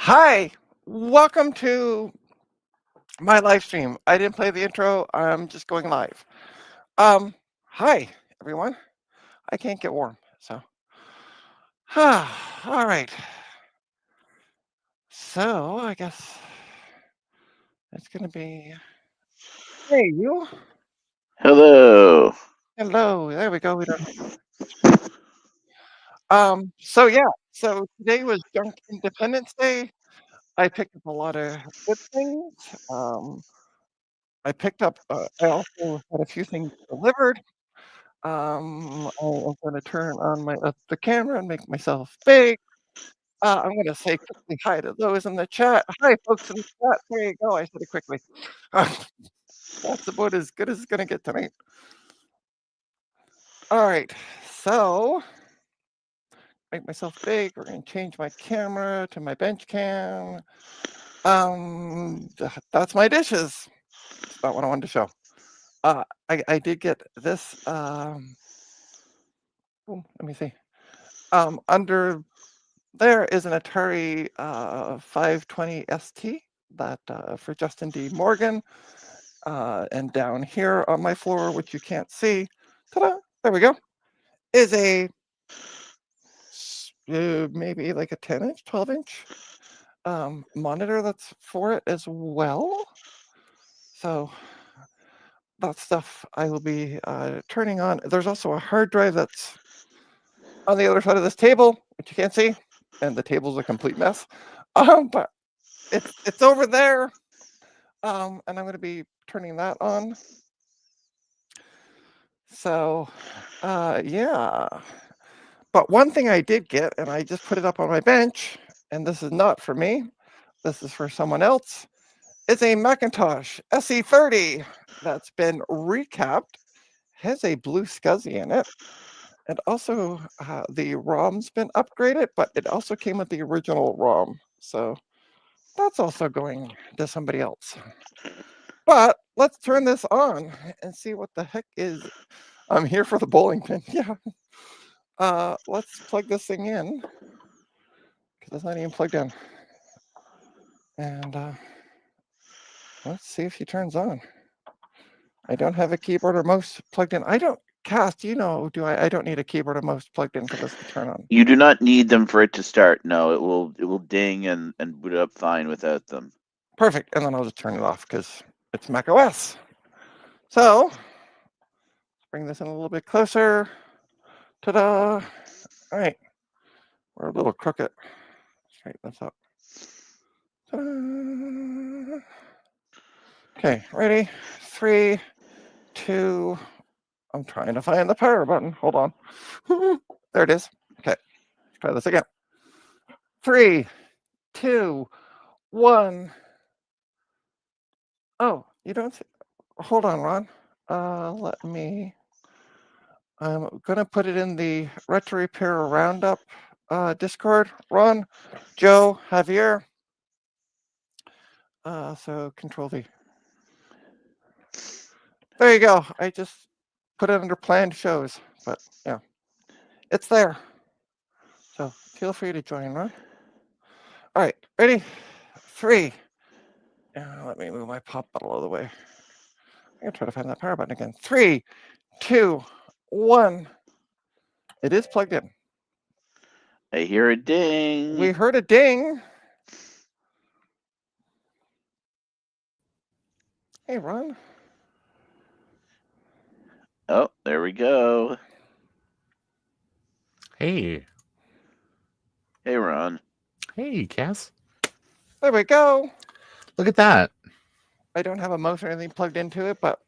Hi, welcome to my live stream. I didn't play the intro. I'm just going live. Um, Hi everyone. I can't get warm, so all right. So I guess it's gonna be. Hey, you. Hello. Hello. There we go. We don't. So yeah. So today was Junk Independence Day. I picked up a lot of good things. Um, I picked up. I also had a few things delivered. I am going to turn on the camera and make myself big. I'm going to say quickly hi to those in the chat. Hi, folks in the chat. There you go. I said it quickly. Uh, that's about as good as it's going to get tonight. All right. So, make myself big. We're going to change my camera to my bench cam. That's my dishes. That's not what I wanted to show. I did get this. Let me see. Under there is an Atari 520 ST that for Justin D. Morgan. And down here on my floor, which you can't see, ta-da, there we go, is a maybe like a 10-inch, 12-inch monitor that's for it as well. So that stuff I will be turning on. There's also a hard drive that's on the other side of this table, which you can't see, and the table's a complete mess. But it's over there, and I'm going to be turning that on. So, yeah. But one thing I did get, and I just put it up on my bench, and this is not for me, this is for someone else, is a Macintosh SE30 that's been recapped, has a blue SCSI in it, and also the ROM's been upgraded, but it also came with the original ROM. So that's also going to somebody else. But let's turn this on and see what the heck is. I'm here for the bowling pin. Yeah. Let's plug this thing in because it's not even plugged in. And let's see if he turns on. I don't have a keyboard or mouse plugged in. I don't cast, do I don't need a keyboard or mouse plugged in for this to turn on. You do not need them for it to start. No, it will ding and boot up fine without them. Perfect. And then I'll just turn it off because it's Mac OS. So let's bring this in a little bit closer. Ta-da. All right. We're a little crooked. Straighten this up. Ta-da. Okay, ready? 3, 2. I'm trying to find the power button. Hold on. There it is. Okay, let's try this again. 3, 2, 1. Oh, you don't see. Hold on, Ron. Let me. I'm gonna put it in the Retro Repair Roundup Discord. Ron, Joe, Javier. So Control V. There you go. I just put it under planned shows, but yeah, it's there. So feel free to join, Ron. All right, ready? 3. Let me move my pop bottle out of the way. I'm gonna try to find that power button again. 3, 2, 1. It is plugged in. I hear a ding. We heard a ding. Hey, Ron. Oh, there we go. Hey. Hey, Ron. Hey, Cass. There we go. Look at that. I don't have a mouse or anything plugged into it, but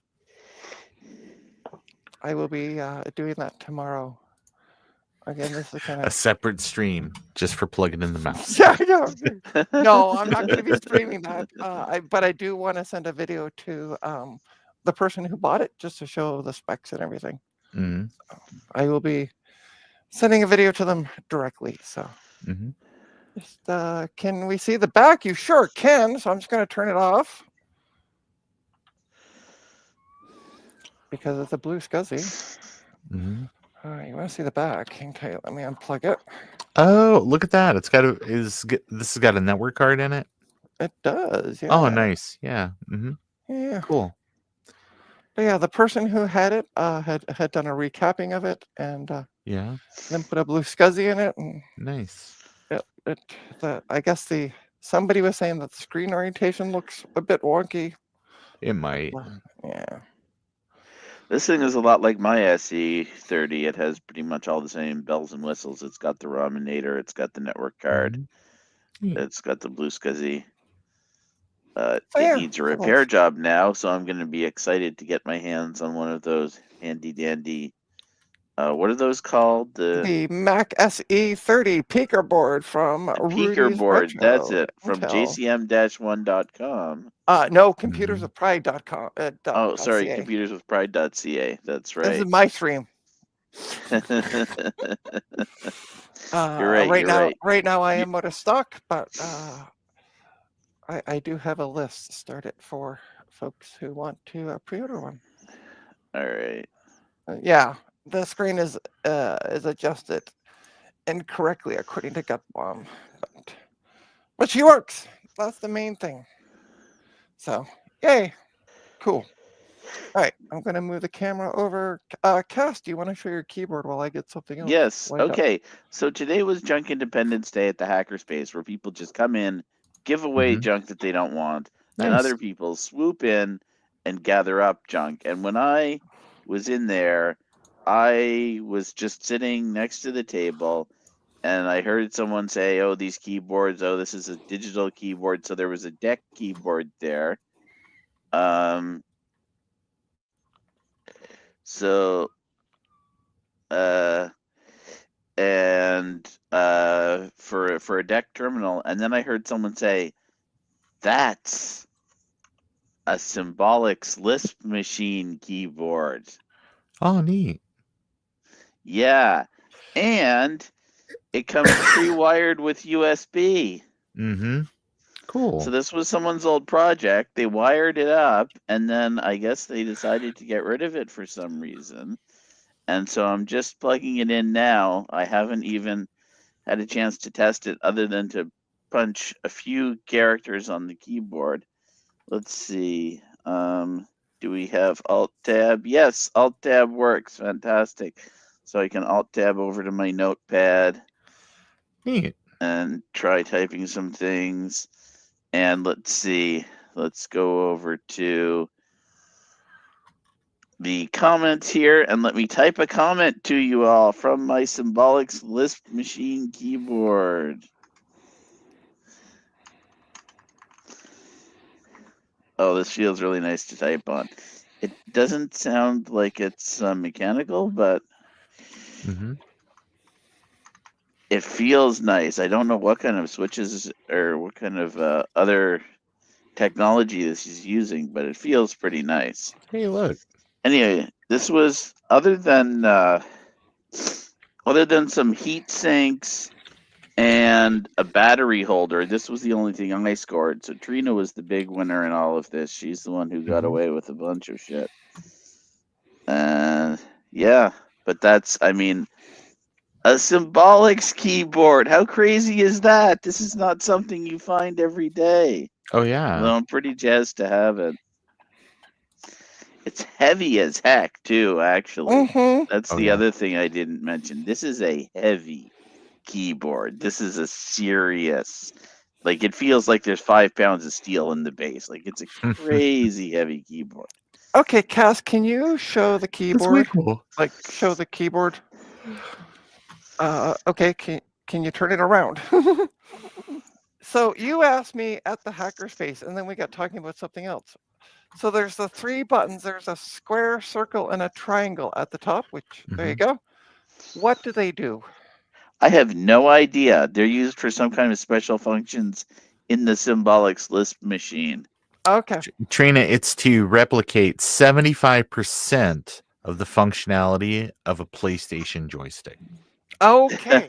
I will be doing that tomorrow. Again, this is kind A of separate stream just for plugging in the mouse. yeah. No, I'm not going to be streaming that. But I do want to send a video to the person who bought it just to show the specs and everything. Mm-hmm. So I will be sending a video to them directly. So Mm-hmm. just can we see the back? You sure can. So I'm just going to turn it off because it's a blue SCSI. Mm-hmm. All right, you want to see the back? Okay, let me unplug it. Oh, look at that! It's got this has got a network card in it. It does, yeah. Oh, nice. Yeah. Yeah. Cool. But yeah, the person who had it had done a recapping of it and Yeah. then put a blue SCSI in it, and Nice. I guess somebody was saying that the screen orientation looks a bit wonky. It might. Yeah. This thing is a lot like my SE30. It has pretty much all the same bells and whistles. It's got the Raminator. It's got the network card. Yeah. It's got the blue SCSI. So It yeah, needs a repair job now, so I'm going to be excited to get my hands on one of those handy dandy. What are those called? the Mac SE30 Peaker board from The Peaker Rudy's board. That's Retro it. From Intel. jcm-1.com. No, computerswithpride.com. Oh, sorry, .ca. computerswithpride.ca. That's This right. is my stream. You're right. Right You're now, right. right now I am out of stock, but I do have a list started for folks who want to pre-order one. All right. Yeah, the screen is adjusted incorrectly according to Gutbomb, but she works. That's the main thing. So, yay, cool. All right, I'm gonna move the camera over. Cass, do you want to show your keyboard while I get something else? Yes. lined up? Okay. So today was Junk Independence Day at the Hackerspace, where people just come in, give away junk that they don't want, and Nice. other people swoop in and gather up junk. And when I was in there, I was just sitting next to the table, and I heard someone say, "Oh, these keyboards. Oh, this is a digital keyboard." So there was a deck keyboard there. So, and for a deck terminal, and then I heard someone say, "That's a Symbolics Lisp machine keyboard." Oh, neat. Yeah, and it comes pre-wired with USB. Cool. So this was someone's old project. They wired it up, and then I guess they decided to get rid of it for some reason. And so I'm just plugging it in now. I haven't even had a chance to test it other than to punch a few characters on the keyboard. Let's see. Do we have Alt Tab? Yes, Alt Tab works. Fantastic. So I can Alt Tab over to my notepad. Neat. And try typing some things. And let's see. Let's go over to the comments here and let me type a comment to you all from my Symbolics Lisp machine keyboard. Oh, this feels really nice to type on. It doesn't sound like it's mechanical, but it feels nice. I don't know what kind of switches or what kind of other technology this is using, but it feels pretty nice. Hey, look. Anyway, this was other than some heat sinks and a battery holder. This was the only thing I scored. So Trina was the big winner in all of this. She's the one who got away with a bunch of shit. Yeah, but that's, I mean, a Symbolics keyboard. How crazy is that? This is not something you find every day. Oh, yeah. Although I'm pretty jazzed to have it. It's heavy as heck, too, actually. That's the other thing I didn't mention. This is a heavy keyboard. This is a serious, like, it feels like there's 5 pounds of steel in the base. Like, it's a crazy heavy keyboard. Okay, Cass, can you show the keyboard? Cool. Like, show the keyboard. Okay, can you turn it around? So you asked me at the Hackerspace, and then we got talking about something else. So there's the 3 buttons. There's a square, circle, and a triangle at the top, which, there you go. What do they do? I have no idea. They're used for some kind of special functions in the Symbolics Lisp machine. Okay. Trina, it's to replicate 75% of the functionality of a PlayStation joystick. Okay.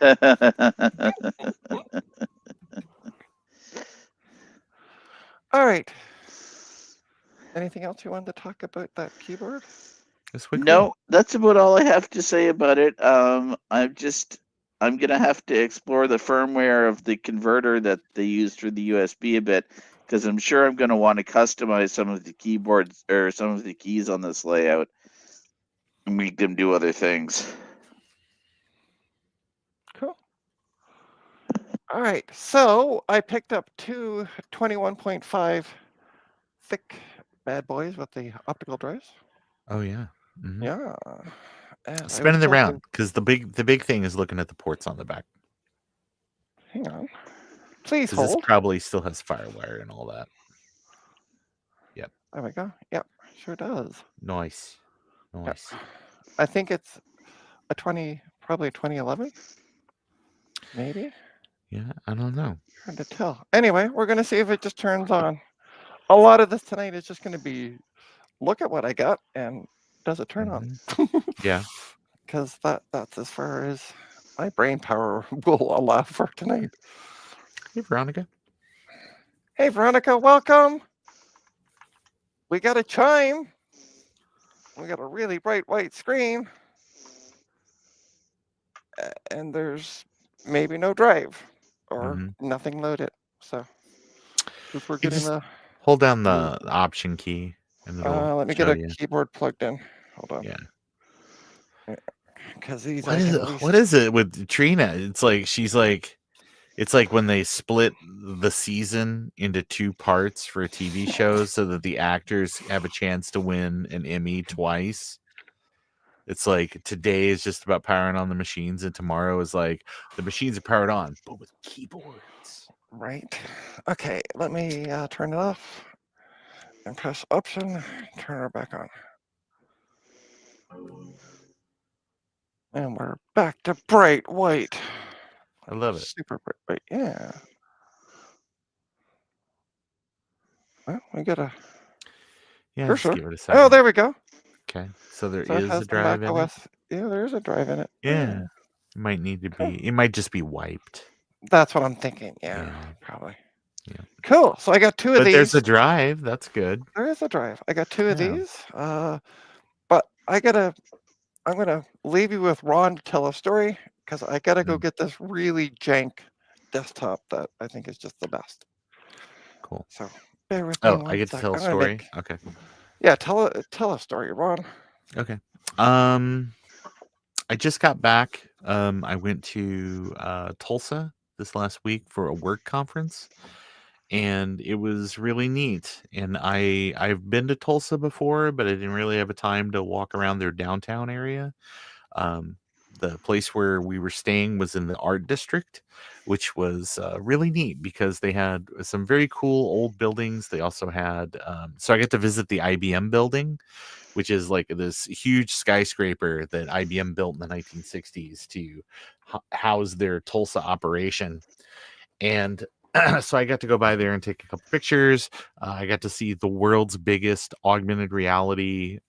All right. Anything else you wanted to talk about that keyboard? No, that's about all I have to say about it. I'm I'm gonna have to explore the firmware of the converter that they use for the USB a bit, because I'm sure I'm gonna want to customize some of the keyboards or some of the keys on this layout and make them do other things. Cool. All right, so I picked up two 21.5 thick bad boys with the optical drives. Oh yeah. Mhm. Yeah. And I was Spinning told around because the big thing is looking at the ports on the back. hang on. Please 'Cause this hold. probably still has FireWire and all that. Yep. There we go. Yep, sure does. Nice. Yep. Nice. I think it's probably a 2011, maybe. Yeah, I don't know. Hard to tell. Anyway, we're gonna see if it just turns on. A lot of this tonight is just gonna be look at what I got and does it turn on? Yeah. Because that's as far as my brain power will allow for tonight. Hey, Veronica. Hey, Veronica, welcome. We got a chime. We got a really bright white screen. And there's maybe no drive or nothing loaded. So, if we're You getting just the. hold down the option key and it'll Let me show get a you. keyboard plugged in. Hold on. Yeah. Because these What I is can it? at least. What is it with Trina? It's like it's like when they split the season into two parts for a TV show so that the actors have a chance to win an Emmy twice. It's like today is just about powering on the machines, and tomorrow is like the machines are powered on, but with keyboards. Right. Okay, let me turn it off and press option, turn her back on. And we're back to bright white. I love it. Super bright white, yeah. Well, we got a Yeah, just cursor. give it a second. Oh, there we go. Okay, so there So it is has a the drive Mac in it. OS. Yeah, there is a drive in it. Yeah, it might need to be. It might just be wiped. That's what I'm thinking. Yeah, Yeah. probably. Yeah. Cool. So I got two of But these. there's a drive. That's good. There is a drive. I got two of Yeah. these. But I'm gonna leave you with Ron to tell a story because I gotta go get this really jank desktop that I think is just the best. Cool. So bear with me. Oh, I get to sec. tell a I'm gonna story. Okay. Yeah, tell a story, Ron. Okay. I just got back. I went to Tulsa this last week for a work conference, and it was really neat. And I've been to Tulsa before, but I didn't really have a time to walk around their downtown area. The place where we were staying was in the art district, which was really neat because they had some very cool old buildings. They also had, so I got to visit the IBM building, which is like this huge skyscraper that IBM built in the 1960s to house their Tulsa operation. And so I got to go by there and take a couple pictures. I got to see the world's biggest augmented reality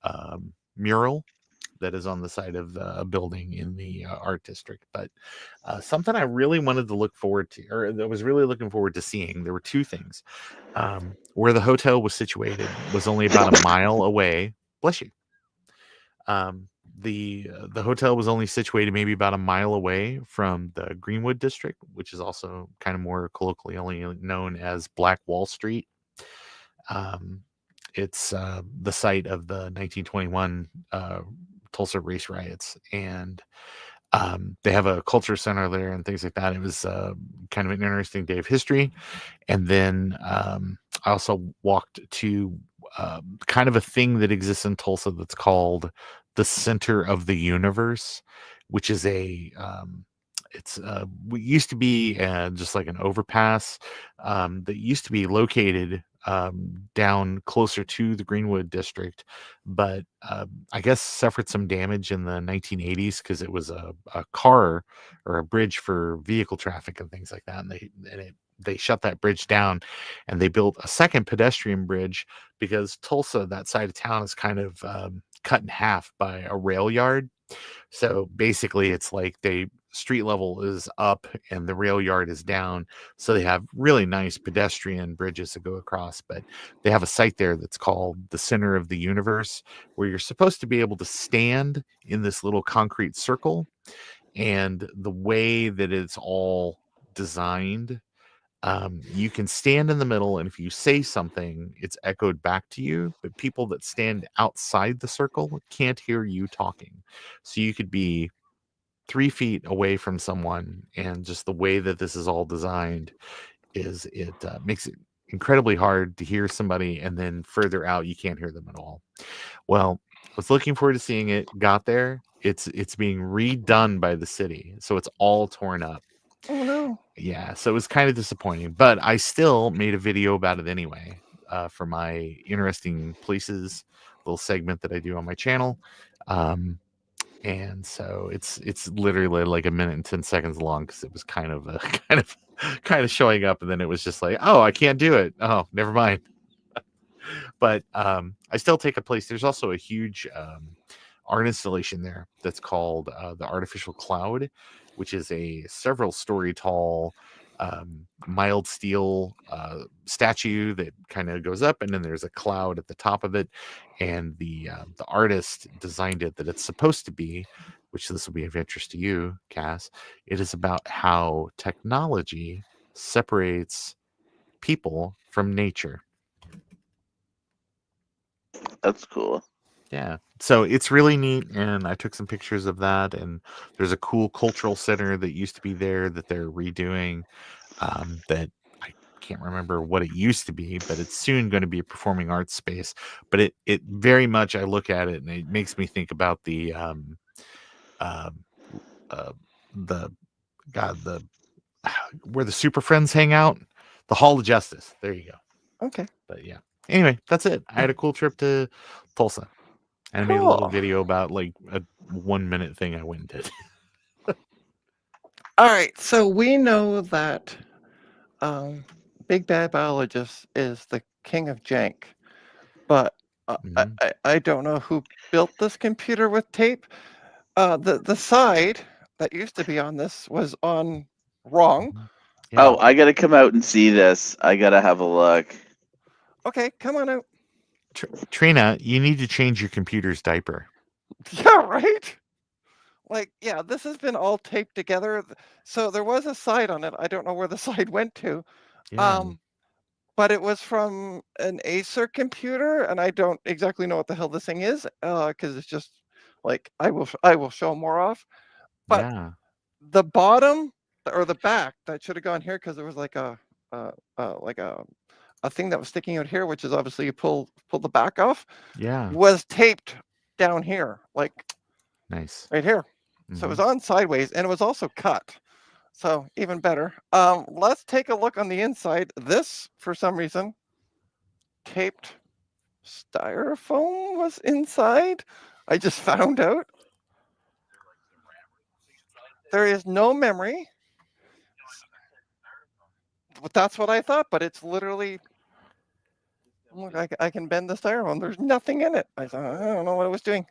mural that is on the side of the building in the art district. But something I really wanted to look forward to, or that was really looking forward to seeing, there were two things. Where the hotel was situated was only about a mile away. Bless you. The hotel was only situated maybe about a mile away from the Greenwood district, which is also kind of more colloquially known as Black Wall Street. It's the site of the 1921 Tulsa race riots, and they have a culture center there and things like that. It was kind of an interesting day of history. And then I also walked to kind of a thing that exists in Tulsa that's called the Center of the Universe, which is it's we used to be just like an overpass that used to be located down closer to the Greenwood district, but I guess suffered some damage in the 1980s because it was a car or a bridge for vehicle traffic and things like that, and they shut that bridge down, and they built a second pedestrian bridge because Tulsa, that side of town, is kind of cut in half by a rail yard. So basically, it's like they street level is up and the rail yard is down. So they have really nice pedestrian bridges to go across. But they have a site there that's called the Center of the Universe, where you're supposed to be able to stand in this little concrete circle. And the way that it's all designed, you can stand in the middle, and if you say something, it's echoed back to you. But people that stand outside the circle can't hear you talking. So you could be 3 feet away from someone, and just the way that this is all designed is it makes it incredibly hard to hear somebody, and then further out you can't hear them at all. Well, was looking forward to seeing it. Got there. It's being redone by the city, so it's all torn up. Oh no. Yeah, so it was kind of disappointing, but I still made a video about it anyway, for my interesting places little segment that I do on my channel. And so it's literally like 1 minute and 10 seconds long, because it was kind of kind of showing up, and then it was just like, oh, I can't do it. Oh, never mind. But I still take a place. There's also a huge art installation there that's called the Artificial Cloud, which is a several story tall mild steel statue that kind of goes up, and then there's a cloud at the top of it. And the artist designed it that it's supposed to be, which this will be of interest to you, Cass. It is about how technology separates people from nature. That's cool. Yeah. So it's really neat, and I took some pictures of that, and there's a cool cultural center that used to be there that they're redoing, that I can't remember what it used to be, but it's soon going to be a performing arts space. But it very much, I look at it and it makes me think about the uh, the the where the Super Friends hang out, the Hall of Justice. There you go. Okay. But yeah. Anyway, that's it. I had a cool trip to Tulsa. And I made a little Cool. video about like a 1 minute thing I went and did. All right. So we know that Big Bad Biologist is the king of jank, but I don't know who built this computer with tape. The side that used to be on this was on wrong. Yeah. Oh, I gotta come out and see this. I gotta have a look. Okay, come on out. Trina, you need to change your computer's diaper. Yeah, right. Like, yeah, this has been all taped together. So there was a side on it. I don't know where the side went to. Yeah. But it was from an Acer computer, and I don't exactly know what the hell this thing is, because it's just like I will show more off. But Yeah. the bottom or the back that should have gone here, because there was like a thing that was sticking out here, which is obviously you pull the back off, Yeah. was taped down here, like Nice. right here. So it was on sideways, and it was also cut. So even better. Let's take a look on the inside. This, for some reason, taped styrofoam was inside. I just found out. There is no memory. That's what I thought, but it's literally, look, I can bend the styrofoam. There's nothing in it. I thought, I don't know what I was doing.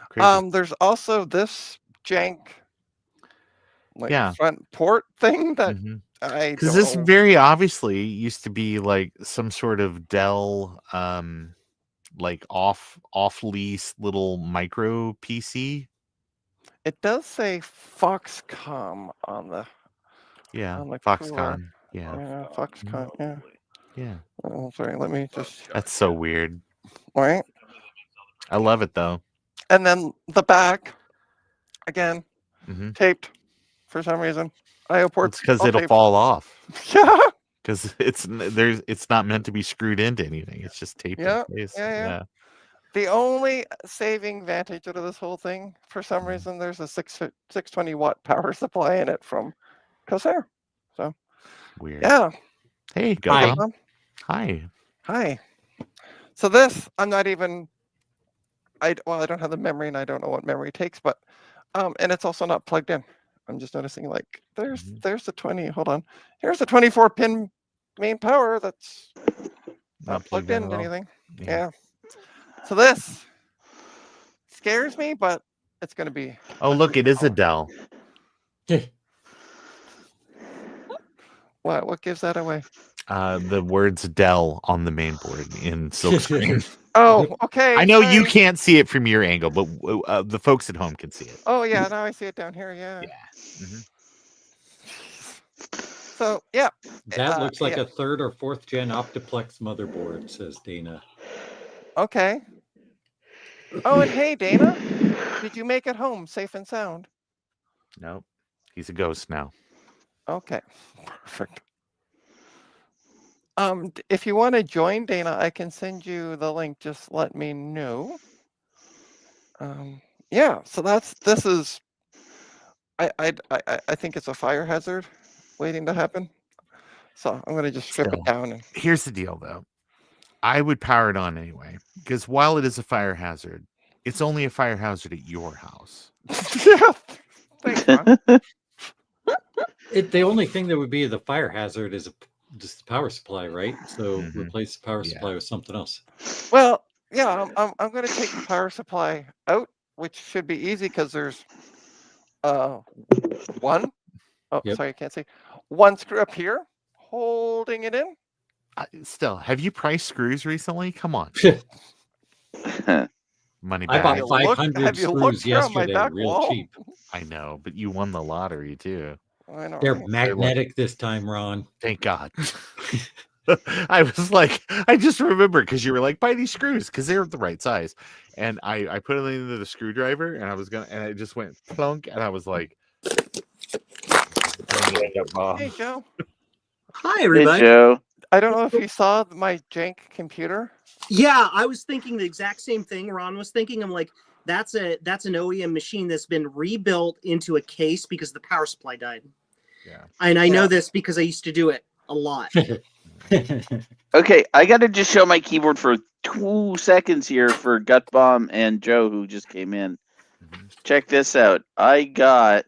Crazy. There's also this jank, like Yeah. front port thing that I because don't this know. very obviously used to be like some sort of Dell like off lease little micro PC. It does say Foxconn on the Yeah. on the Foxconn. cooler. Yeah. Yeah, Foxconn. Yeah. Yeah. Oh, sorry. Let me just. That's so weird. All right. I love it though. And then the back, again, taped for some reason. IO ports. It's because all it'll taped. fall off. Yeah. Because it's not meant to be screwed into anything. It's just taped in place. Yeah. The only saving advantage out of this whole thing, for some reason, there's a 620 watt power supply in it from Corsair. So weird. Yeah. Hey, go Hi. on. Hi. So this, I'm not even. I don't have the memory, and I don't know what memory takes, but and it's also not plugged in. I'm just noticing, like, there's the 20. Hold on. Here's the 24 pin main power that's not plugged in to anything. Yeah. So this scares me, but it's going to be. Oh, look, it is a Dell. What gives that away? The words Dell on the main board in silkscreen. Oh, okay. I know you sorry. can't see it from your angle, but the folks at home can see it. Oh yeah, now I see it down here. Yeah. Yeah. Mhm. So yeah. That looks like yeah. a 3rd or 4th gen Optiplex motherboard, says Dana. Okay. Oh, and hey, Dana, did you make it home safe and sound? Nope. He's a ghost now. Okay, perfect. If you want to join Dana, I can send you the link. Just let me know. Yeah. So this is. I think it's a fire hazard waiting to happen. So I'm gonna just strip it Still. down and. Here's the deal, though. I would power it on anyway, because while it is a fire hazard, it's only a fire hazard at your house. Yeah. Thanks, Ron. The only thing that would be the fire hazard is just the power supply, right? So Mhm. replace the power Yeah. supply with something else. Well, yeah, I'm gonna take the power supply out, which should be easy because there's one. Oh, Yep. sorry, I can't see. One screw up here holding it in. Still, have you priced screws recently? Come on, money I back. bought you looked- 500 have you looked screws here on my yesterday, back real wall? cheap. I know, but you won the lottery too. I know. They're right? magnetic this time, Ron. Thank God. I was like, I just remember because you were like, buy these screws because they're the right size. And I put it into the screwdriver and and it just went plunk. And I was like, Hey, Joe. Hi, Hey, everybody. Joe. I don't know if you saw my jank computer. Yeah, I was thinking the exact same thing Ron was thinking. I'm like, that's an OEM machine that's been rebuilt into a case because the power supply died. yeah. And I know Yeah. this because I used to do it a lot. Okay, I got to just show my keyboard for 2 seconds here for Gut Bomb and Joe, who just came in. Mhm. Check this out. I got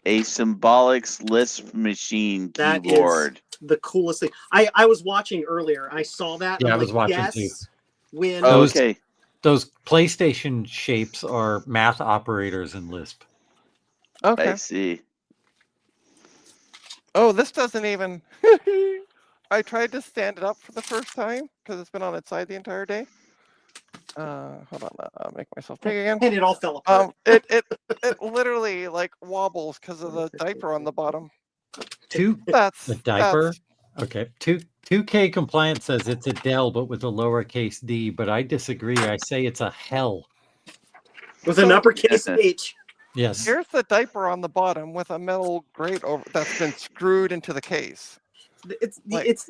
a Symbolics Lisp machine That is keyboard. the coolest thing. I was watching earlier. I saw that. And Yeah, I'm I was like, watching too. yes, when Those- Okay. Those PlayStation shapes are math operators in Lisp. Okay. I see. Oh, this doesn't even. I tried to stand it up for the first time because it's been on its side the entire day. Hold on, I'll make myself big again. and it all fell apart. It literally like wobbles because of the diaper on the bottom. That's The diaper? Okay. 2K Compliant says it's a Dell, but with a lowercase d, but I disagree. I say it's a hell. With an So- uppercase H. Yes. Here's the diaper on the bottom with a metal grate over that's been screwed into the case. It's Like- it's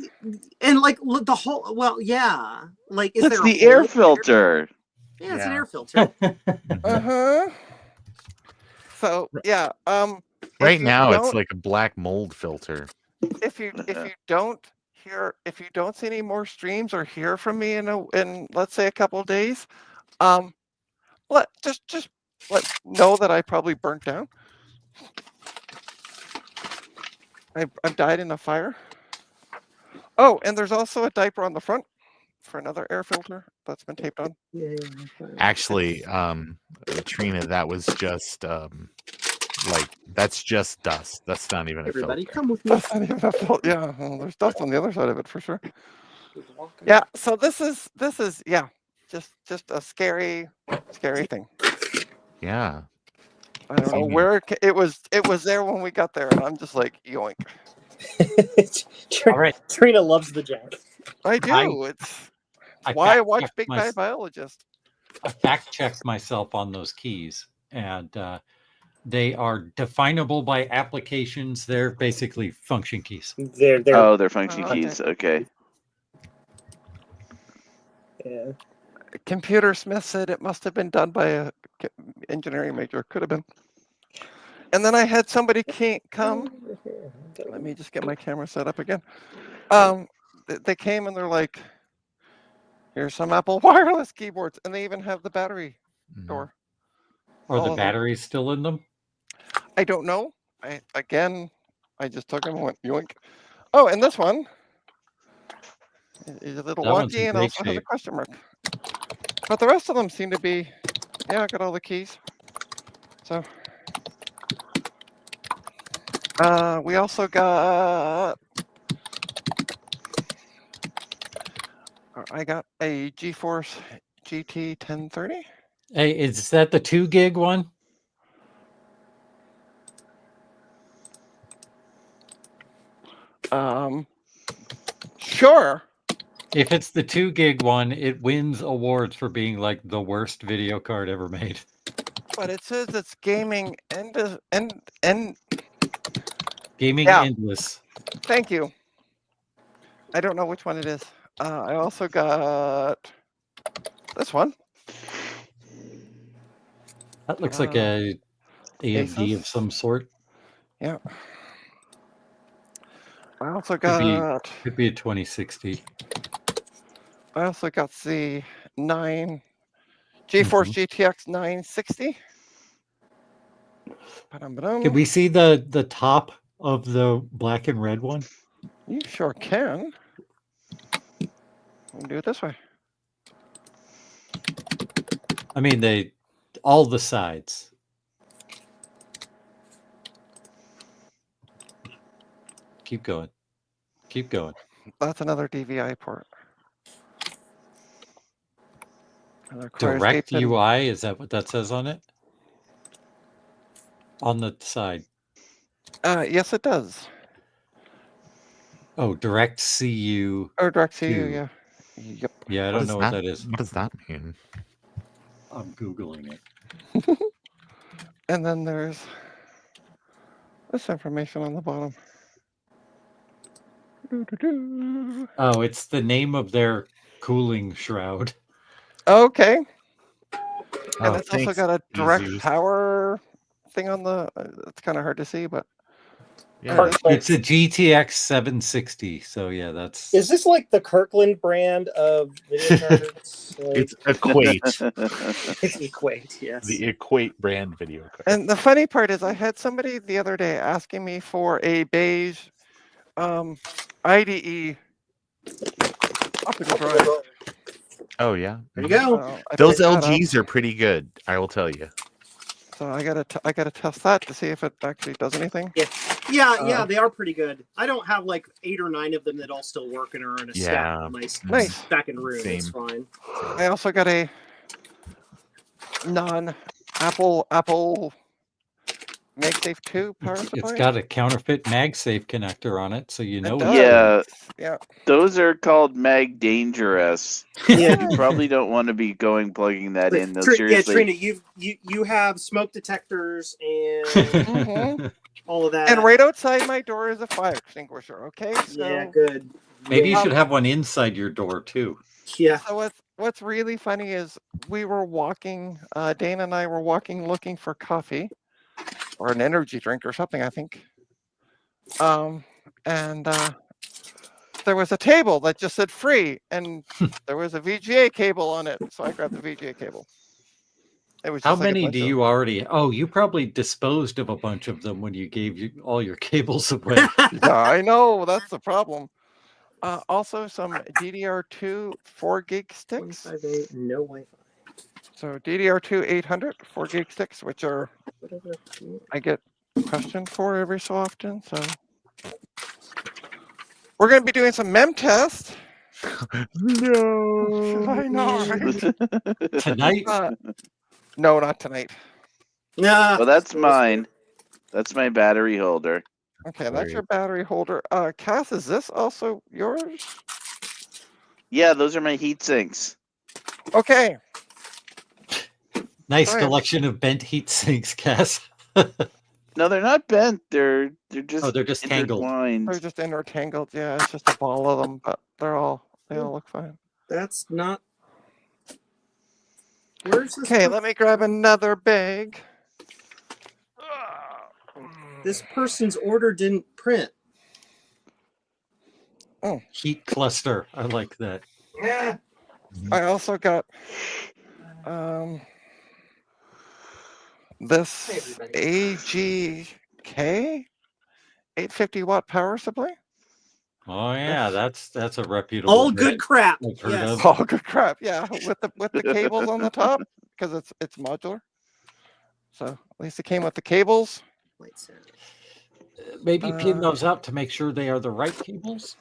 and like look, the whole yeah. Like is That's there a the air hole? filter. Yeah, it's an Yeah. air filter. Uh-huh. So yeah, if Right you now, it's don't- like a black mold filter. if you don't see any more streams or hear from me in let's say a couple of days, just know that I probably burnt down. I've died in a fire. Oh, and there's also a diaper on the front for another air filter that's been taped on. Actually, Trina, that was just that's just dust. That's not even a Everybody, filter. come with me. That's not even a filter. Yeah, well, there's dust on the other side of it for sure. Yeah, so this is yeah, just a scary thing. Yeah. I don't know Same here. where it was there when we got there, and I'm just like yoink. All right. Trina loves the jack. I do. It's I why I watch fact-checked Big Bad Biologist. I fact checked myself on those keys, and they are definable by applications. They're basically function keys. They're Oh, they're function Oh, okay. keys. Okay. yeah. Computer Smith said it must have been done by a engineering major. Could have been. And then I had somebody come. Let me just get my camera set up again. They came and they're like, "Here's some Apple wireless keyboards," and they even have the battery Mhm. door. Are All the of them. batteries still in them? I don't know. I just took them and went yoink. Oh, and this one is a little That one's wonky in and great also has a shape. question mark. But the rest of them seem to be, yeah, I got all the keys. So, we also got I got a GeForce GT 1030. Hey, is that the 2 gig one? Sure. If it's the 2 gig one, it wins awards for being like the worst video card ever made. But it says it's gaming and Gaming Yeah. endless. thank you. I don't know which one it is. I also got this one. That looks like a AMD of Asus. some sort. Yeah. I also Could be got could be a 2060. the 9 GeForce GTX 960. Can we see the top of the black and red one? You sure can. We'll do it this way. I mean, all the sides. Keep going. Keep going. That's another DVI port. And it requires Direct 8-pin UI, is that what that says on it? On the side. Yes, it does. Oh, direct CU. Or direct CU, Two. yeah. Yep. Yeah, I What don't is know what that is. What does that mean? I'm Googling it. And then there's this information on the bottom. Doo-doo-doo. Oh, it's the name of their cooling shroud. Okay. And Oh, it's also thanks, got a direct Jesus. power thing on the. It's kind of hard to see, but Yeah. It's a GTX 760. So yeah, that's Is this like the Kirkland brand of video cards? Like, It's Equate, it's Equate, yes. the Equate brand video card. and the funny part is, I had somebody the other day asking me for a beige IDE optical drive. Oh yeah, There you go. So I those picked that up. LGs are pretty good. I will tell you. So I gotta test that to see if it actually does anything. Yeah, they are pretty good. I don't have like 8 or 9 of them that all still work and are in a stack Yeah. in my Nice. second room. It's Same. fine. I also got a non-Apple MagSafe 2 power supply. it's got a counterfeit MagSafe connector on it, so you know It it's does. Yeah. Yeah. Those are called mag dangerous. Yeah. You probably don't want to be plugging that in. No, Yeah, seriously. Trina, you have smoke detectors and Mhm. all of that. And right outside my door is a fire extinguisher. Okay. So, Yeah, good. Maybe you should have one inside your door too. Yeah. So what's really funny is we were walking. Dana and I were walking looking for coffee or an energy drink or something, I think. And there was a table that just said free, and there was a VGA cable on it. So I grabbed the VGA cable. It was How just like a many bunch do of- you already? Oh, you probably disposed of a bunch of them when you gave all your cables away. Yeah, I know that's the problem. Also, some DDR2 4 gig sticks. 25.8, no Wi-Fi. So DDR2 800 4 gig sticks, which are Whatever. I get questioned for every so often. So we're going to be doing some mem tests. No. I know, right? Tonight, No, not tonight. Nah. Well, that's mine. That's my battery holder. Okay, that's your battery holder. Cass, is this also yours? Yeah, those are my heat sinks. Okay. nice Fine. collection of bent heat sinks, Cass. No, they're not bent. They're just They're just tangled. intertwined. They're just intertangled. Yeah, it's just a ball of them, but they all look fine. That's not. Where's this? Okay, let me grab another bag. This person's order didn't print. Heat cluster. I like that. Yeah. I also got this AGK 850 watt power supply. Oh yeah, that's a reputable. All good crap. I've heard Yes. of. Oh, good crap! Yeah, with the cables on the top because it's modular. So at least it came with the cables. Maybe pin those up to make sure they are the right cables.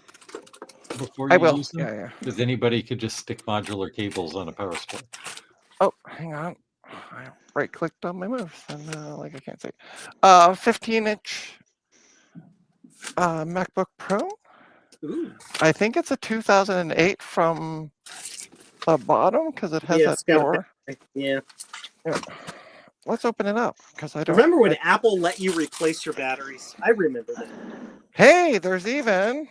before I you will. use them? Yeah. Because anybody could just stick modular cables on a power supply. Oh, hang on. I right-clicked on my mouse and like I can't say. 15-inch MacBook Pro. Ooh. I think it's a 2008 from the bottom because it has Yeah, that it's got a door. Yeah. Yeah. Let's open it up because I don't. Remember when Apple let you replace your batteries? I remember that. Hey, there's even.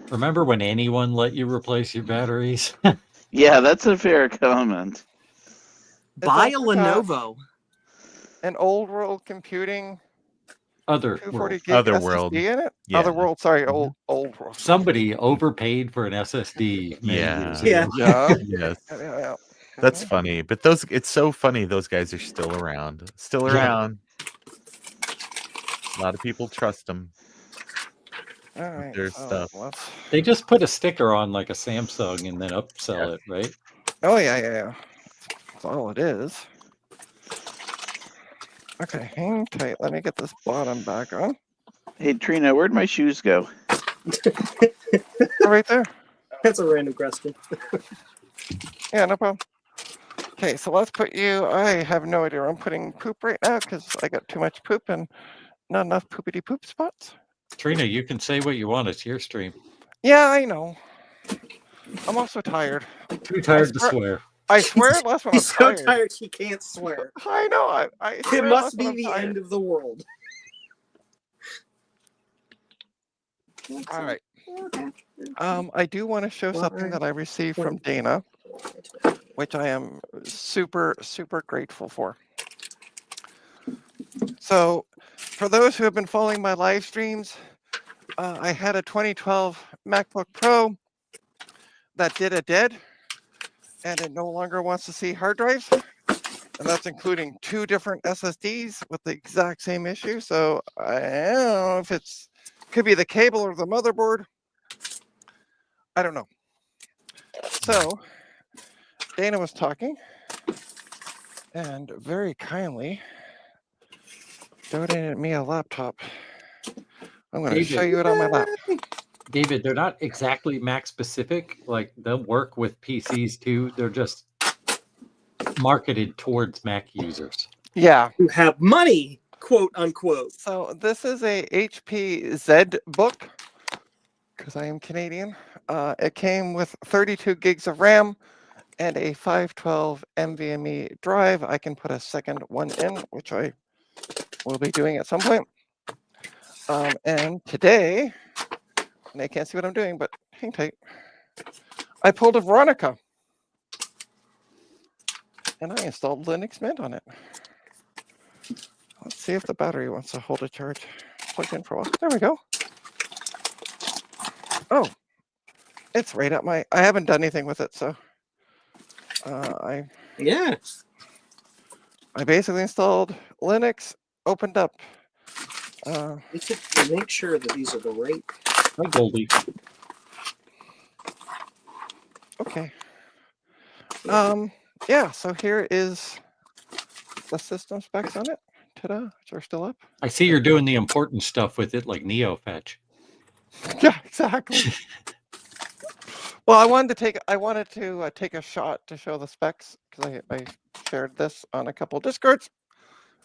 Remember when anyone let you replace your batteries? Yeah, that's a fair comment. Buy a also got Lenovo. an old world computing Other 240 world. gig Otherworld. SSD in it. Yeah. Other world, sorry, Mhm. old world. Somebody overpaid for an SSD many Yeah. years Yeah. ago. Yeah. Yes. Yeah. That's funny. But it's so funny those guys are still around. Still Yeah. around. A lot of people trust them All with right. their So stuff. let's. They just put a sticker on like a Samsung and then upsell it, right? Oh yeah. That's all it is. Okay, hang tight. Let me get this bottom back on. Hey, Trina, where'd my shoes go? Oh, right there. That's a random question. Yeah, no problem. Okay, so let's put you. I have no idea where I'm putting poop right now because I got too much poop and not enough poopity poop spots. Trina, you can say what you want. It's your stream. Yeah, I know. I'm also tired. Too tired to swear. I swear less when I'm He's so tired. tired he can't swear. I know. I It swear must less when be I'm the tired. end of the world. All right. I do want to show something that I received from Dana, which I am super, super grateful for. So, for those who have been following my live streams, I had a 2012 MacBook Pro that did a dead, and it no longer wants to see hard drives. And that's including 2 different SSDs with the exact same issue. So I don't know if it's could be the cable or the motherboard. I don't know. So Dana was talking and very kindly donated me a laptop. I'm going to David. show you it on my lap. David, they're not exactly Mac specific. Like they'll work with PCs too. They're just marketed towards Mac users. Yeah. Who have money, quote unquote. So this is a HP Z book because I am Canadian. It came with 32 gigs of RAM and a 512 NVMe drive. I can put a second one in, which I will be doing at some point. And today, and I can't see what I'm doing, but hang tight. I pulled a Veronica and I installed Linux Mint on it. Let's see if the battery wants to hold a charge. Plugged in for a while. There we go. Oh, it's right at my. I haven't done anything with it, so I basically installed Linux, opened up. We should make sure that these are the right. Hi, Goldie. Okay. Yeah, so here is the system specs on it. Ta-da, which are still up. I see you're doing the important stuff with it, like NeoFetch. Yeah, exactly. Well, I wanted to take a shot to show the specs because I shared this on a couple of Discords.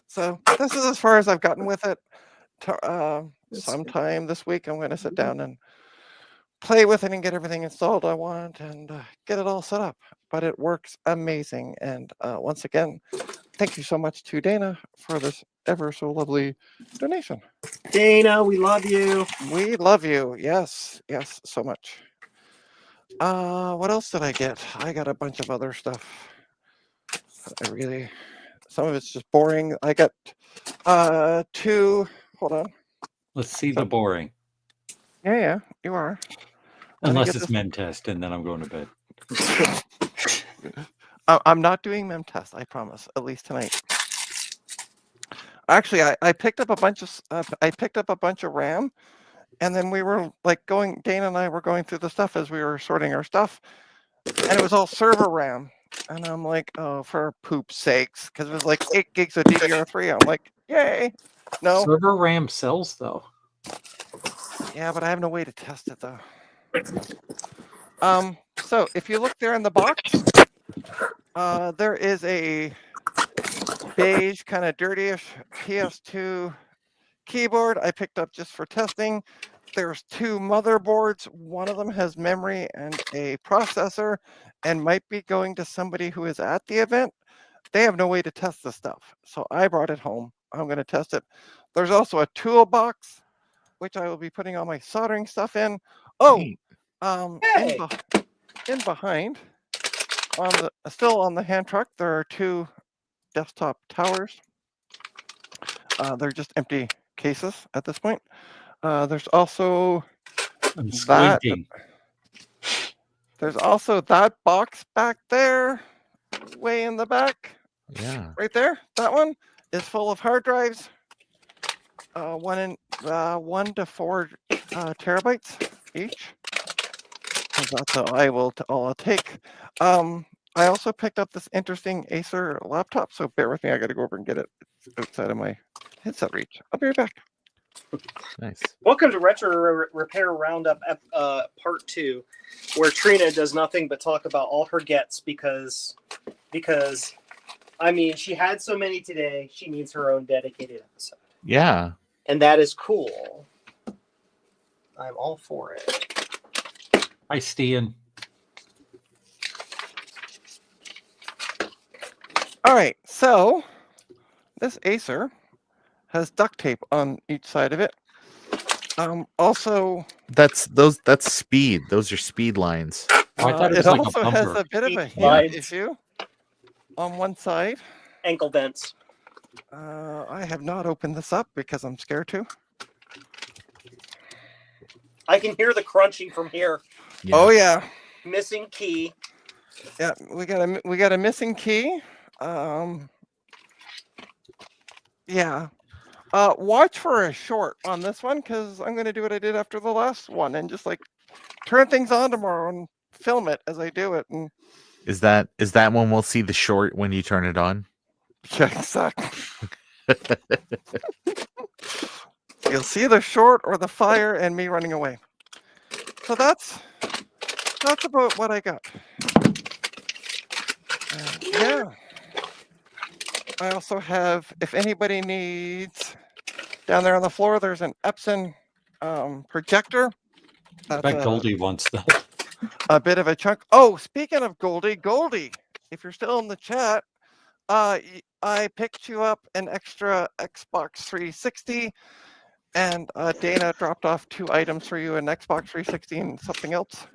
So this is as far as I've gotten with it. Sometime this week, I'm going to sit down and play with it and get everything installed I want and get it all set up. But it works amazing. And once again, thank you so much to Dana for this ever so lovely donation. Dana, we love you. We love you. Yes, so much. What else did I get? I got a bunch of other stuff. Some of it's just boring. I got 2. Hold on. Let's see the boring. Yeah, you are. Unless it's Memtest, and then I'm going to bed. I'm not doing Memtest, I promise. At least tonight. Actually, I picked up a bunch of RAM, and then we were like Dana and I were going through the stuff as we were sorting our stuff, and it was all server RAM. And I'm like, oh, for poop's sakes, because it was like 8 gigs of DDR3. I'm like, yay. No. Server RAM sells, though. Yeah, but I have no way to test it, though. So if you look there in the box, there is a beige, kind of dirtyish PS2 keyboard I picked up just for testing. There's 2 motherboards. One of them has memory and a processor and might be going to somebody who is at the event. They have no way to test the stuff. So I brought it home. I'm going to test it. There's also a toolbox, which I will be putting all my soldering stuff in. Oh, Neat. Hey. in behind, still on the hand truck, there are 2 desktop towers. They're just empty cases at this point. There's also I'm that. squinting. There's also that box back there, way in the back, Yeah. right there. That one is full of hard drives. 1 to 4 terabytes each. 'Cause that's all I'll take. I also picked up this interesting Acer laptop, so bear with me. I got to go over and get it. It's outside of my headset reach. I'll be right back. Nice. Welcome to Retro Repair Roundup Part 2, where Trina does nothing but talk about all her gets because I mean, she had so many today, she needs her own dedicated episode. Yeah. And that is cool. I'm all for it. Hi, Stian. All right, so this Acer has duct tape on each side of it. Also, That's speed. Those are speed lines. Oh, I thought it was like a also has bumper. a bit of a Slides. hinge issue on one side. Ankle vents. I have not opened this up because I'm scared to. I can hear the crunching from here. Yeah. Oh yeah, Missing key. yeah. We got a missing key. Yeah. Watch for a short on this one because I'm going to do what I did after the last one and just like turn things on tomorrow and film it as I do it. And Is that when we'll see the short when you turn it on? yeah, exactly. You'll see the short or the fire and me running away. So that's about what I got. Yeah. I also have, if anybody needs, down there on the floor, there's an Epson projector. I bet Goldie wants that. A bit of a chunk. Oh, speaking of Goldie, if you're still in the chat, I picked you up an extra Xbox 360, and Dana dropped off 2 items for you, an Xbox 360 and something else.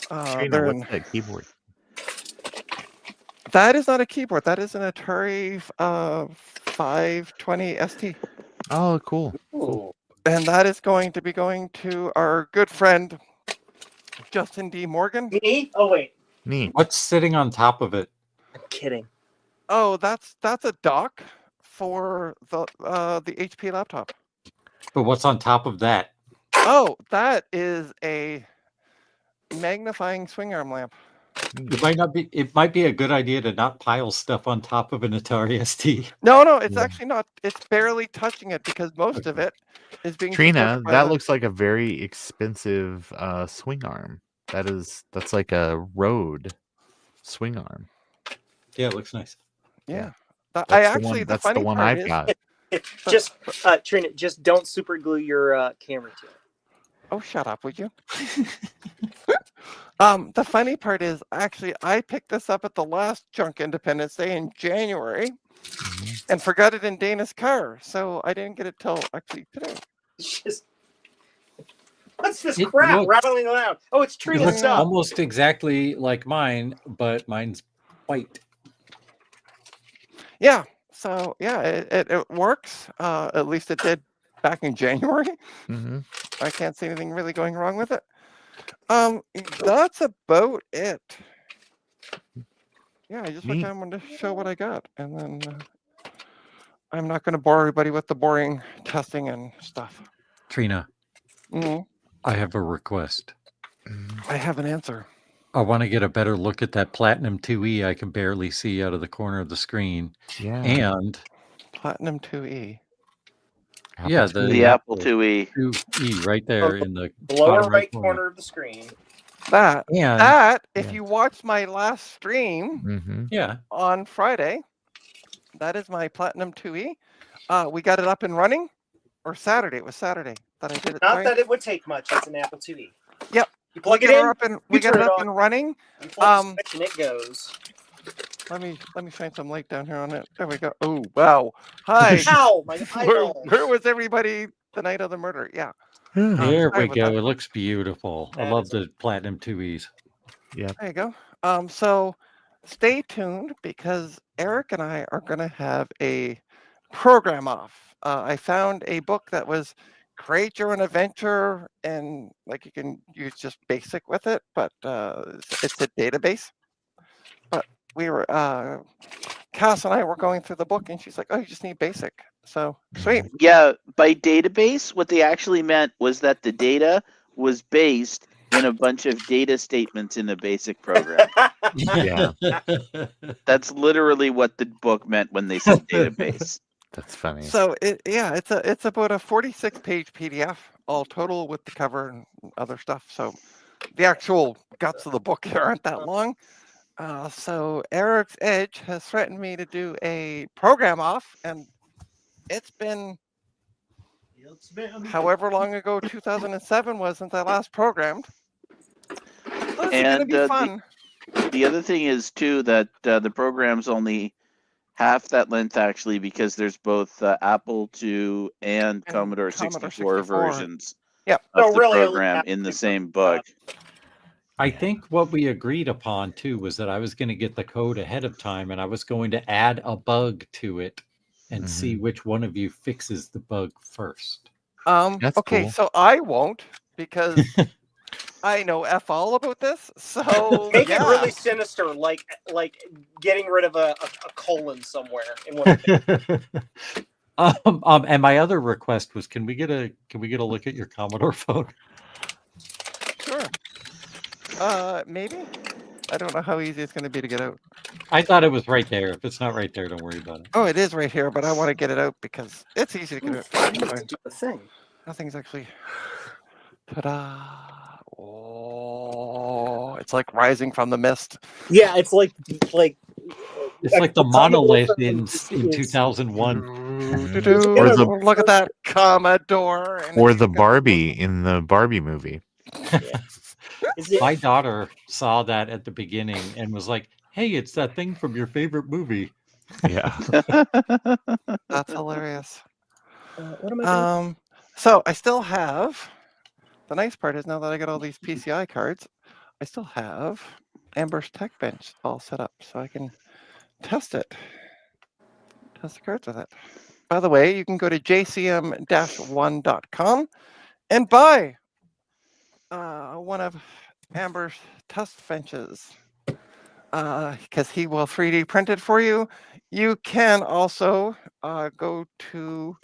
Trina, what's that keyboard? That is not a keyboard. That is an Atari 520 ST. Oh, cool. Ooh. And that is going to be going to our good friend, Justin D. Morgan. Me? Oh wait. Neat. What's sitting on top of it? I'm kidding. Oh, that's a dock for the HP laptop. But what's on top of that? Oh, that is a magnifying swing arm lamp. It might be a good idea to not pile stuff on top of an Atari ST. No, it's Yeah. actually not. It's barely touching it because most of it is being Trina, supported by that the- looks like a very expensive swing arm. That's like a Rode swing arm. Yeah, it looks nice. Yeah. That's I the actually one, the that's funny the one part I've is, got. Just Trina, just don't super glue your camera to it. Oh, shut up, would you? The funny part is actually I picked this up at the last Junk Independence Day in January and forgot it in Dana's car, so I didn't get it till actually today. It's just what's this It crap looks- rattling around? Oh, it's It Trina's looks stuff. almost exactly like mine, but mine's white. Yeah, so yeah, it works. At least it did back in January. Mm-hmm. I can't see anything really going wrong with it. That's about it. Yeah, I just Neat. kind of wanted to show what I got, and then I'm not going to bore everybody with the boring testing and stuff. Trina, Mhm. I have a request. I have an answer. I want to get a better look at that Platinum 2E I can barely see out of the corner of the screen. Yeah. And Platinum 2E. yeah, Apple The IIe. Apple IIe. 2E right there in the Lower bottom right corner of the screen. That And if Yeah. you watched my last stream Mm-hmm. yeah, on Friday, that is my Platinum 2E. We got it up and running, or Saturday. It was Saturday that I did it. Not Sorry. that it would take much. It's an Apple IIe. Yep. You plug it got in. her up and you we got turn it it up on. and running. You flip the switch and it goes. Let me shine some light down here on it. There we go. Oh wow! Hi. Ow, my where, eyeball. where was everybody the night of the murder? Yeah. there sorry we about go. that. It looks beautiful. I That love is- the Platinum 2Es. Yep. There you go. So stay tuned because Eric and I are going to have a program off. I found a book that was create your own adventure, and like you can use just basic with it, but it's a database. But we were Cass and I were going through the book, and she's like, "Oh, you just need basic." So sweet. Yeah, by database, what they actually meant was that the data was based in a bunch of data statements in a basic program. Yeah. That's literally what the book meant when they said database. That's funny. So it's about a 46-page PDF all total with the cover and other stuff. So the actual guts of the book here aren't that long. So Eric's Edge has threatened me to do a program off, and it's been however long ago 2007 was since I last programmed. So this is gonna And be fun. the other thing is too that the program's only half that length actually because there's both Apple II and Commodore 64 versions Yep. of So the really, program in the same book. I think what we agreed upon too was that I was going to get the code ahead of time and I was going to add a bug to it and see which one of you fixes the bug first. That's Okay, cool. so I won't because I know F all about this. So Make yeah. it really sinister, like getting rid of a colon somewhere in one of the And my other request was, can we get a look at your Commodore phone? Sure. Maybe. I don't know how easy it's going to be to get out. I thought it was right there. If it's not right there, don't worry about it. Oh, it is right here, but I want to get it out because it's easy to get out. do the thing. Nothing's actually. Ta-da! Oh, it's like rising from the mist. Yeah, it's like It's like the monolith in 2001. Or Look at that Commodore. And Or it's the got- Barbie in the Barbie movie. Is it? My daughter saw that at the beginning and was like, "Hey, it's that thing from your favorite movie." Yeah. That's hilarious. What am I doing? So I still have. The nice part is now that I got all these PCI cards, I still have Amber's Tech Bench all set up, so I can test it. Test the cards with it. By the way, you can go to jcm-1.com and buy one of Amber's test benches because he will 3D print it for you. You can also go to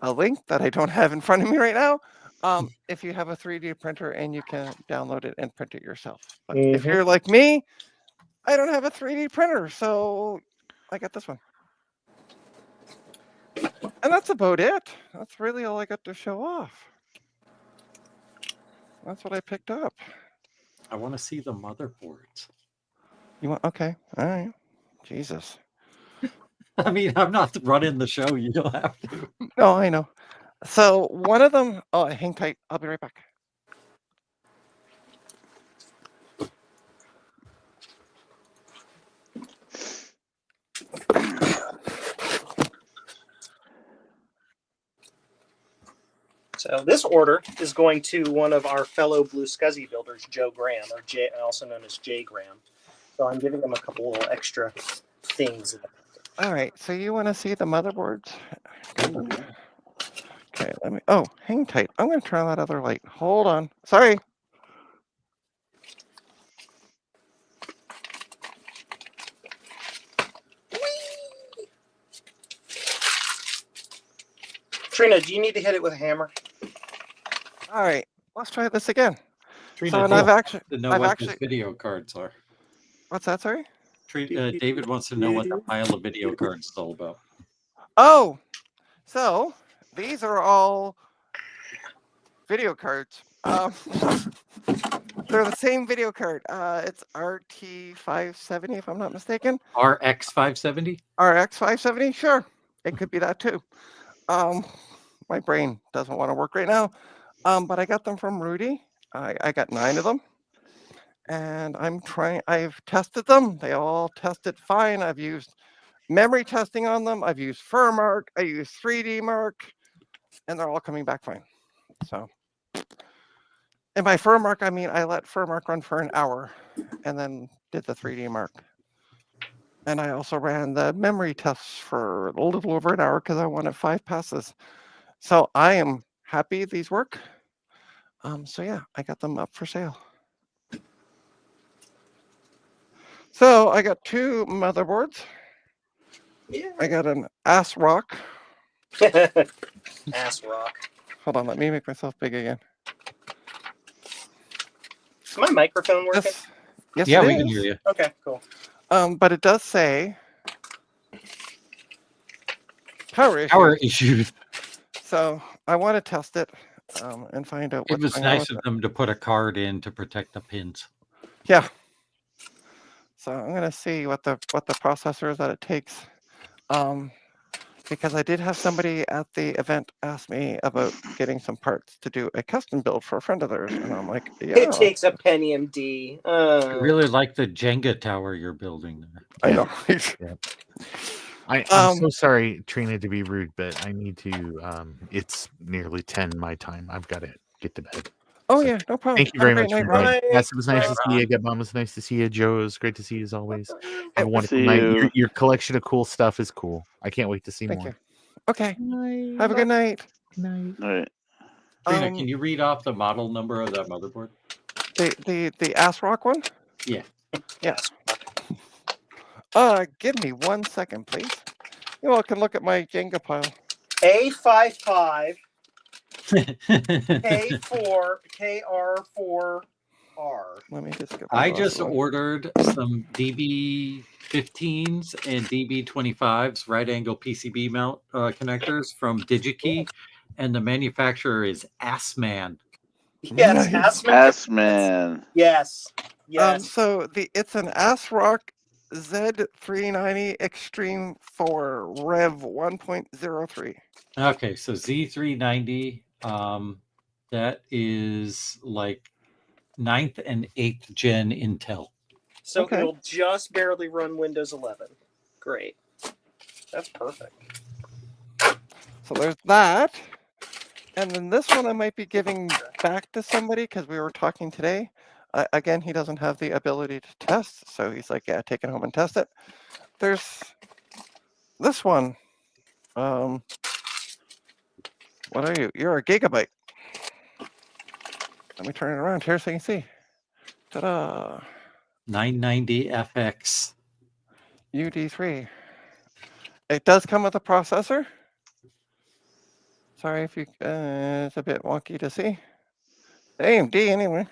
a link that I don't have in front of me right now. If you have a 3D printer and you can download it and print it yourself. But if you're like me, I don't have a 3D printer, so I got this one. And that's about it. That's really all I got to show off. That's what I picked up. I want to see the motherboards. You want? Okay. All right. Jesus. I mean, I'm not running the show. You don't have to. No, I know. So one of them. Oh, hang tight. I'll be right back. So this order is going to one of our fellow Blue Scuzzy builders, Joe Graham, or Jay, also known as Jay Graham. So I'm giving him a couple little extra things. All right. So you want to see the motherboards? Okay. Let me. Oh, hang tight. I'm going to turn on that other light. Hold on. Sorry. Trina, do you need to hit it with a hammer? All right. Let's try this again. Trina, So, and I've actually. to know I've what actually. those video cards are. What's that? Sorry. David wants to know what the pile of video cards is all about. Oh, so these are all video cards. They're the same video card. It's RT570, if I'm not mistaken. RX 570. RX 570. Sure, it could be that too. My brain doesn't want to work right now. But I got them from Rudy. I got 9 of them, and I've tested them. They all tested fine. I've used memory testing on them. I've used FurMark. I used 3D Mark, and they're all coming back fine. So, and by FurMark, I mean I let FurMark run for an hour, and then did the 3D Mark. And I also ran the memory tests for a little over an hour because I wanted 5 passes. So I am happy these work. So yeah, I got them up for sale. So I got 2 motherboards. Yeah. I got an Ass Rock. Ass rock. Hold on, let me make myself big again. Is my microphone working? Yes, Yeah, it we can is. hear you. Okay, cool. But it does say power issue. Power issues. So I want to test it and find out It what's was going on nice with of them to put a card in to protect the pins. Yeah. So I'm gonna see what the processor is that it takes. Because I did have somebody at the event ask me about getting some parts to do a custom build for a friend of theirs, and I'm like, It yeah, takes a Pentium D. I really like the Jenga tower you're building there. I know. I'm so sorry, Trina, to be rude, but I need to. It's nearly 10 my time. I've got to get to bed. Oh So, yeah, no problem. Thank you Have a very great much. night, for Ron. joining. Bye. Yes, it was nice Bye, to see you. Gabon was nice to see you. Joe, it was great to see you as always. Have a wonderful See night. you. Your collection of cool stuff is cool. I can't wait to see Thank more. you. Okay. Night. Have a good night. Night. All right. Trina, Um, can you read off the model number of that motherboard? the Ass Rock one. Yeah. Yes. Give me 1 second, please. You all can look at my Jenga pile. A55 K4 KR4R. Let me just get. I just ordered some DB15s and DB25s right angle PCB mount connectors from DigiKey, and the manufacturer is Assman. Yes, Nice. Assman. Yes. Yes. So it's an Ass Rock Z390 Extreme 4 Rev 1.03. Okay, so Z390, that is like 9th and 8th gen Intel. So Okay. it'll just barely run Windows 11. Great. That's perfect. So there's that. And then this one I might be giving back to somebody because we were talking today. Again, he doesn't have the ability to test. So he's like, yeah, take it home and test it. There's this one. What are you? You're a gigabyte. Let me turn it around here so you can see. Ta-da! 990FX. UD3. It does come with a processor. Sorry if you, it's a bit wonky to see. AMD anyway.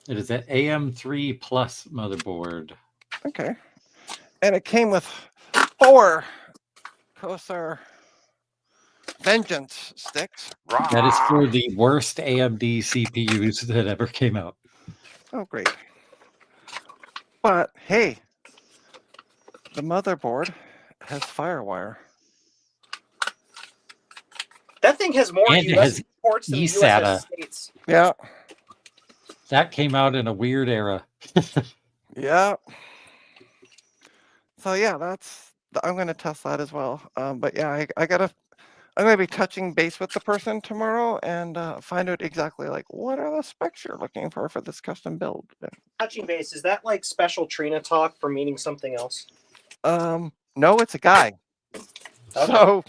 It is an AM3 Plus motherboard. Okay. And it came with 4 Corsair Vengeance sticks. That is for the worst AMD CPUs that ever came out. Oh, great. But hey, the motherboard has FireWire. That thing has more And it US has ports than eSATA. US states. Yeah. That came out in a weird era. Yeah. So yeah, I'm going to test that as well. But yeah, I'm going to be touching base with the person tomorrow and find out exactly like what are the specs you're looking for this custom build. Touching base, is that like special Trina talk for meaning something else? No, it's a guy. Okay. So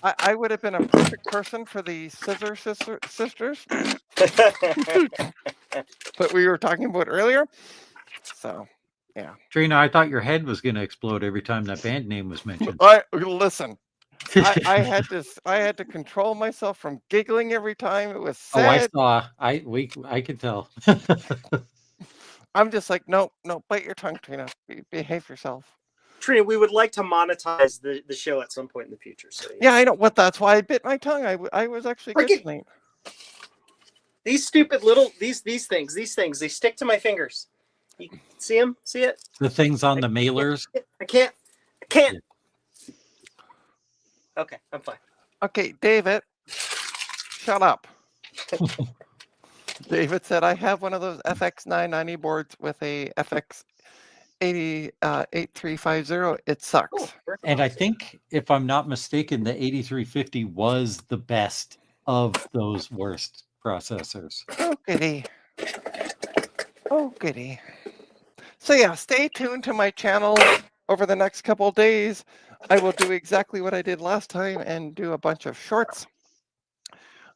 I would have been a perfect person for the Scissor Sisters that we were talking about earlier. So, yeah. Trina, I thought your head was going to explode every time that band name was mentioned. Listen. I had to control myself from giggling every time it was Oh, I said. saw. I could tell. I'm just like, no, bite your tongue, Trina. Behave yourself. Trina, we would like to monetize the show at some point in the future. So Yeah, I know. That's why I bit my tongue. I was actually good Freaking- tonight. these stupid little these things they stick to my fingers. You see them? See it? The things on the mailers. I can't. Okay, I'm fine. Okay, David, shut up. David said, I have one of those FX 990 boards with a FX 8350. It sucks. Cool. And I think, if I'm not mistaken, the 8350 was the best of those worst processors. Oh, goody. Oh, goody. So yeah, stay tuned to my channel over the next couple of days. I will do exactly what I did last time and do a bunch of shorts.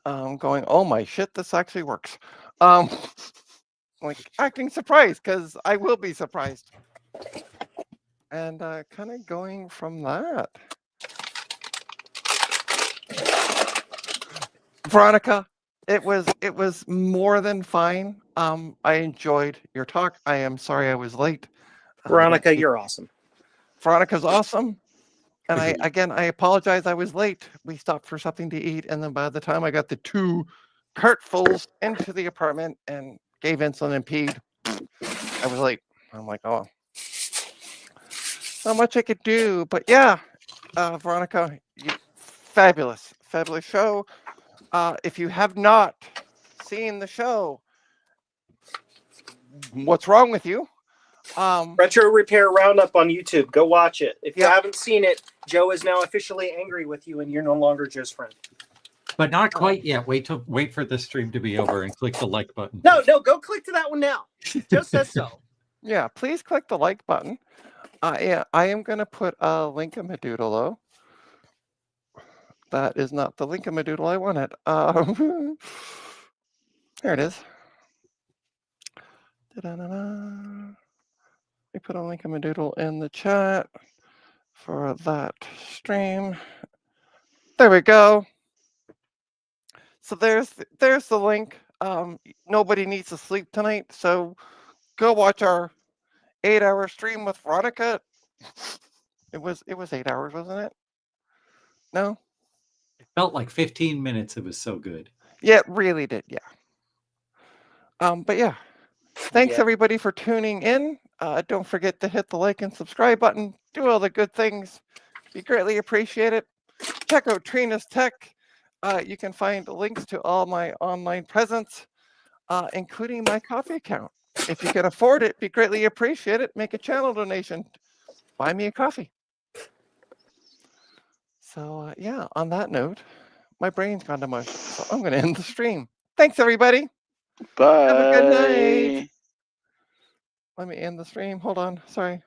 Going, oh my shit, this actually works. Like acting surprised, because I will be surprised. And kind of going from that. Veronica, it was more than fine. I enjoyed your talk. I am sorry I was late. Veronica, you're awesome. Veronica's awesome. And I apologize I was late. We stopped for something to eat, and then by the time I got the 2 cartfuls into the apartment and gave insulin and peed, I was late. I'm like, oh, not much I could do. But yeah, Veronica, fabulous show. If you have not seen the show, what's wrong with you? Retro Repair Roundup on YouTube. Go watch it. If you Yeah. haven't seen it, Joe is now officially angry with you, and you're no longer Joe's friend. But not quite yet. Wait for the stream to be over and click the like button. No, go click to that one now. Joe says so. Yeah, please click the like button. Yeah, I am going to put a Linkamadoodle. That is not the Linkamadoodle I wanted. There it is. Da-da-da-da. We put a Linkamadoodle in the chat for that stream. There we go. So there's the link. Nobody needs to sleep tonight, so go watch our 8-hour stream with Veronica. It was 8 hours, wasn't it? No? It felt like 15 minutes. It was so good. Yeah, it really did, yeah. But yeah. Thanks everybody for tuning in. Don't forget to hit the like and subscribe button. Do all the good things. Be greatly appreciated. Check out Trina's Tech. You can find links to all my online presence, including my coffee account. If you can afford it, be greatly appreciated. Make a channel donation. Buy me a coffee. So yeah, on that note, my brain's gone to mush. So I'm going to end the stream. Thanks, everybody. Bye. Have a good night. Let me end the stream. Hold on. Sorry.